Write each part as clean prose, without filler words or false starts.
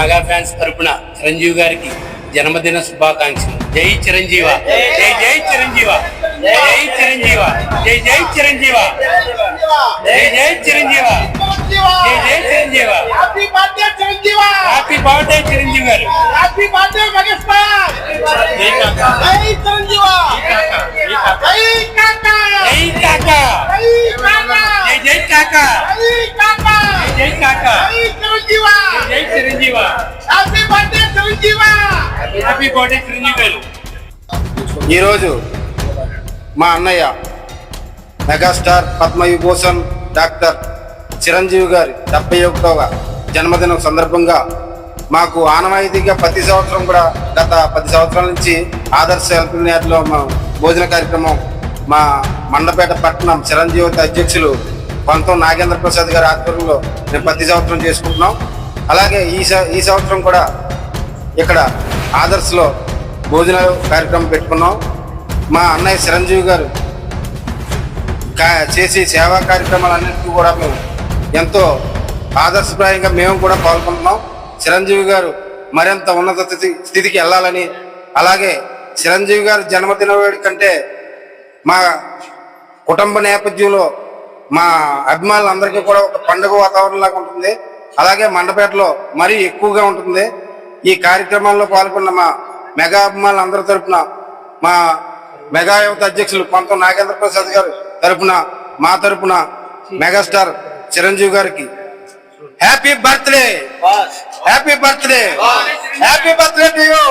Mega fans తరపున చిరంజీవి గారికి జన్మదిన శుభాకాంక్షలు. జై చిరంజీవ, జై జై చిరంజీవ, జై చిరంజీవ, జై జై చిరంజీవ, జై జై చిరంజీవ, జై జై Chiranjeevi. Happy birthday Chiranjeevi, happy birthday Chiranjeevi గారు, హ్యాపీ బర్త్డే మెగాస్టార్. జై కాకా, జై చిరంజీవ, జై కాకా, జై కాకా, జై జై కాకా, జై కాకా, జై కాకా, జై చిరంజీవ, జై Chiranjeevi. Happy birthday Chiranjeevi, happy birthday Chiranjeevi గారు. ఈరోజు మా అన్నయ్య మెగాస్టార్ పద్మవిభూషణ్ డాక్టర్ చిరంజీవి గారి 71వ జన్మదినం సందర్భంగా మాకు ఆనవాయితీగా ప్రతి సంవత్సరం కూడా గత 10 సంవత్సరాల నుంచి ఆదర్శ హెల్త్లో భోజన కార్యక్రమం మా మండపేట పట్టణం చిరంజీవి అధ్యక్షులు పంతం నాగేంద్ర ప్రసాద్ గారి ఆధ్వర్యంలో మేము ప్రతి సంవత్సరం చేసుకుంటున్నాం. అలాగే ఈ సంవత్సరం కూడా ఇక్కడ ఆదర్శలో భోజన కార్యక్రమం పెట్టుకున్నాం. మా అన్నయ్య చిరంజీవి గారు చేసి సేవా కార్యక్రమాలన్నింటినీ కూడా మేము ఎంతో ఆదర్శప్రాయంగా మేము కూడా పాల్గొంటున్నాం. చిరంజీవి గారు మరింత ఉన్నత స్థితికి వెళ్ళాలని, అలాగే చిరంజీవి గారి జన్మదిన వేడుక కంటే మా కుటుంబ నేపథ్యంలో మా అభిమానులందరికీ కూడా ఒక పండుగ వాతావరణంలాగా ఉంటుంది. అలాగే మండపేటలో మరీ ఎక్కువగా ఉంటుంది. ఈ కార్యక్రమాల్లో పాల్గొన్న మా మెగా అభిమానులందరి తరఫున, మా మెగా యువత అధ్యక్షులు పంతం నాగేంద్ర ప్రసాద్ గారు తరఫున, మా తరఫున మెగాస్టార్ చిరంజీవి గారికి happy birthday, happy birthday, happy birthday to you,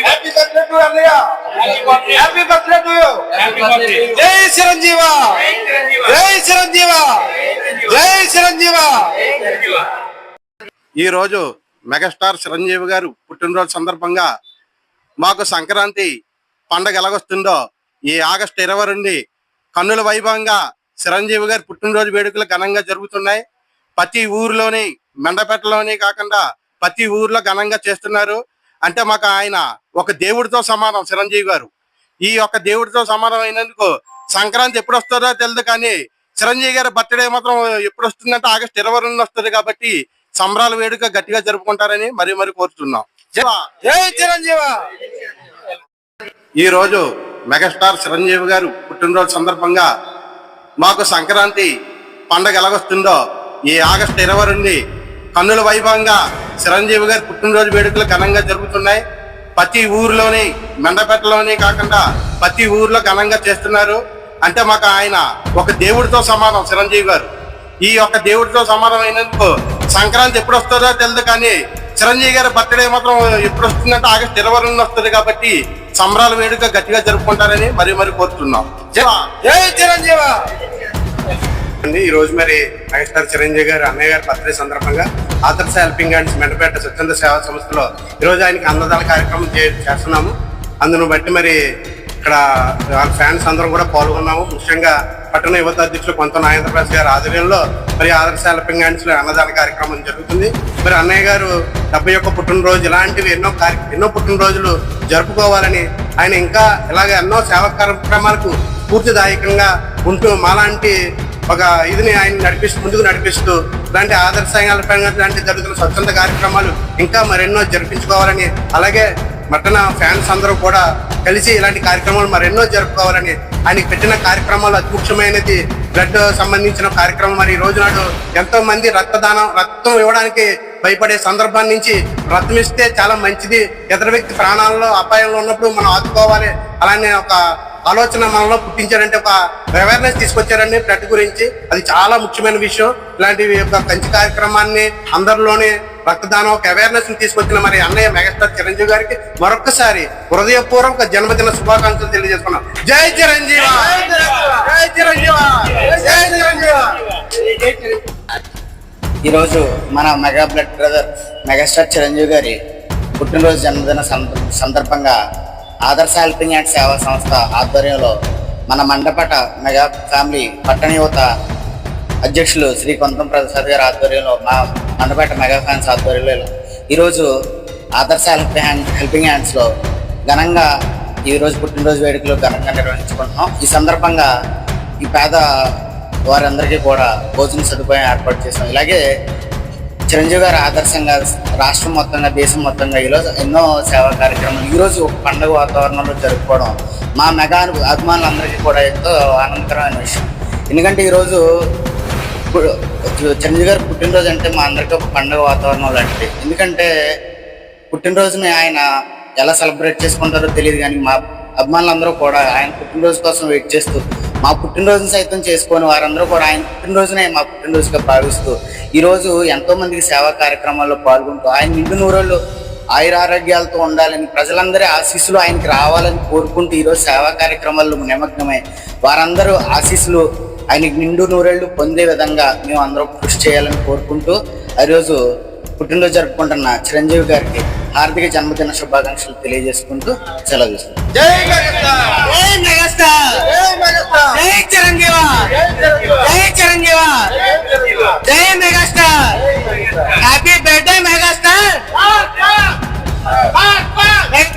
happy birthday to అన్నయ్య, హ్యాపీ బర్త్డే టు యూ. జై చిరంజీవ, జై చిరంజీవ, జై చిరంజీవ. ఈరోజు మెగాస్టార్ చిరంజీవి గారు పుట్టినరోజు సందర్భంగా మాకు సంక్రాంతి పండగ ఎలాగొస్తుందో ఈ ఆగస్టు 22 కన్నుల వైభవంగా చిరంజీవి గారి పుట్టినరోజు వేడుకలు ఘనంగా జరుగుతున్నాయి. ప్రతి ఊరిలోని మెండపేటలోని కాకుండా ప్రతి ఊర్లో ఘనంగా చేస్తున్నారు. అంటే మాకు ఆయన ఒక దేవుడితో సమానం. చిరంజీవి గారు ఈ యొక్క దేవుడితో సమానం అయినందుకు సంక్రాంతి ఎప్పుడు వస్తుందో తెలియదు, కానీ చిరంజీవి గారి బర్త్డే మాత్రం ఎప్పుడు వస్తుందంటే ఆగస్టు 22 వస్తుంది. కాబట్టి సంబరాల వేడుక గట్టిగా జరుపుకుంటారని మరీ మరీ కోరుతున్నాం. జై చిరంజీవి. ఈ రోజు మెగాస్టార్ చిరంజీవి గారు పుట్టినరోజు సందర్భంగా మాకు సంక్రాంతి పండగ ఎలాగొస్తుందో ఈ ఆగస్టు 22 కన్నుల వైభవంగా చిరంజీవి గారి పుట్టినరోజు వేడుకలు ఘనంగా జరుగుతున్నాయి. ప్రతి ఊరిలోని మెండపేటలోని కాకుండా ప్రతి ఊర్లో ఘనంగా చేస్తున్నారు. అంటే మాకు ఆయన ఒక దేవుడితో సమానం. చిరంజీవి గారు ఈ యొక్క దేవుడితో సమానం అయినందుకు సంక్రాంతి ఎప్పుడు వస్తుందో తెలియదు, కానీ చిరంజీవి గారి బర్త్డే మాత్రం ఎప్పుడు వస్తుందంటే ఆగస్టు 22 వస్తుంది. కాబట్టి సంబరాల వేడుక గట్టిగా జరుపుకుంటారని మరీ మరీ కోరుతున్నాం. జై చిరంజీవి. ఈ రోజు మరి మెగాస్టార్ చిరంజీవి గారు అన్నయ్య గారి బర్త్డే సందర్భంగా ఆదర్శ హెల్పింగ్ హ్యాండ్స్ మెండపేట స్వచ్ఛంద సేవా సంస్థలో ఈరోజు ఆయనకి అన్నదాన కార్యక్రమం చేస్తున్నాము. అందును బట్టి మరి ఇక్కడ ఫ్యాన్స్ అందరం కూడా పాల్గొన్నాము. ముఖ్యంగా పట్టణ యువత అధ్యక్షులు పంతం నాగేంద్ర ప్రసాద్ గారి ఆధ్వర్యంలో మరి ఆదర్శ హెల్పింగ్ హ్యాండ్స్ లో అన్నదాన కార్యక్రమం జరుగుతుంది. మరి అన్నయ్య గారు 71 పుట్టినరోజు ఇలాంటివి ఎన్నో పుట్టినరోజులు జరుపుకోవాలని, ఆయన ఇంకా ఇలాగ ఎన్నో సేవా కార్యక్రమాలకు స్ఫూర్తిదాయకంగా ఉంటూ మాలాంటి ఒక ఇదిని ఆయన ముందుకు నడిపిస్తూ ఇలాంటి ఆదర్శ లాంటి జరుగుతున్న స్వచ్ఛంద కార్యక్రమాలు ఇంకా మరెన్నో జరిపించుకోవాలని, అలాగే పట్టణ ఫ్యాన్స్ అందరూ కూడా కలిసి ఇలాంటి కార్యక్రమాలు మరెన్నో జరుపుకోవాలని, ఆయనకి పెట్టిన కార్యక్రమాలు అతి ముఖ్యమైనది బ్లడ్ సంబంధించిన కార్యక్రమం. మరి ఈ రోజు నాడు ఎంతో మంది రక్తం ఇవ్వడానికి భయపడే సందర్భాన్ని నుంచి రక్తం ఇస్తే చాలా మంచిది, ఇతర వ్యక్తి ప్రాణాలలో అపాయంలో ఉన్నప్పుడు మనం ఆదుకోవాలి అలానే ఒక ఆలోచన మనలో పుట్టించారంటే ఒక అవేర్నెస్ తీసుకొచ్చారండి బ్లడ్ గురించి. అది చాలా ముఖ్యమైన విషయం. ఇలాంటి ఒక మంచి కార్యక్రమాన్ని అందరిలోనే రక్తదానం ఒక అవేర్నెస్ తీసుకొచ్చిన మరి అన్నయ్య మెగాస్టార్ చిరంజీవి గారికి మరొక్కసారి హృదయపూర్వక జన్మదిన శుభాకాంక్షలు తెలియజేస్తున్నాం. జై చిరంజీవి, జై చిరంజీవి, జై చిరంజీవి. ఈరోజు మన mega blood brother megastar Chiranjeevi గారి పుట్టినరోజు జన్మదిన సందర్భంగా ఆదర్శ హెల్పింగ్ హ్యాండ్ సేవా సంస్థ ఆధ్వర్యంలో మన మండపేట మెగా ఫ్యామిలీ పట్టణ యువత అధ్యక్షులు శ్రీ కొంతం ప్రసాద్ గారి ఆధ్వర్యంలో, మా మండపేట మెగా ఫ్యాన్స్ ఆధ్వర్యంలో ఈరోజు ఆదర్శ హెల్పింగ్ హ్యాండ్స్లో ఘనంగా ఈరోజు పుట్టినరోజు వేడుకలు ఘనంగా నిర్వహించుకుంటున్నాం. ఈ సందర్భంగా ఈ పేద వారందరికీ కూడా భోజన సదుపాయం ఏర్పాటు చేసాం. ఇలాగే చిరంజీవి గారు ఆదర్శంగా రాష్ట్రం మొత్తంగా దేశం మొత్తంగా ఈరోజు ఎన్నో సేవా కార్యక్రమాలు ఈరోజు ఒక పండుగ వాతావరణంలో జరుపుకోవడం మా మెగా అభిమానులందరికీ కూడా ఎంతో ఆనందకరమైన విషయం. ఎందుకంటే ఈరోజు చిరంజీవి గారు పుట్టినరోజు అంటే మా అందరికీ ఒక పండుగ వాతావరణం లాంటిది. ఎందుకంటే పుట్టినరోజుని ఆయన ఎలా సెలబ్రేట్ చేసుకుంటారో తెలియదు, కానీ మా అభిమానులందరూ కూడా ఆయన పుట్టినరోజు కోసం వెయిట్ చేస్తూ మా పుట్టినరోజుని సైతం చేసుకొని వారందరూ కూడా ఆయన పుట్టినరోజునే మా పుట్టినరోజుగా భావిస్తూ ఈరోజు ఎంతో మందికి సేవా కార్యక్రమాల్లో పాల్గొంటూ ఆయన నిండు నూరేళ్ళు ఆయురారోగ్యాలతో ఉండాలని ప్రజలందరి ఆశీస్సులు ఆయనకి రావాలని కోరుకుంటూ ఈరోజు సేవా కార్యక్రమాల్లో నిమగ్నమై వారందరూ ఆశీస్సులు ఆయనకి నిండు నూరేళ్లు పొందే విధంగా మేము అందరం కృషి చేయాలని కోరుకుంటూ ఈరోజు పుట్టినరోజు జరుపుకుంటున్న చిరంజీవి గారికి హార్దిక జన్మదిన శుభాకాంక్షలు తెలియజేసుకుంటూ సెలవు తీసుకుంటాం. జై మెగాస్టార్, జై చిరంజీవి, జై చిరంజీవి, జై మెగా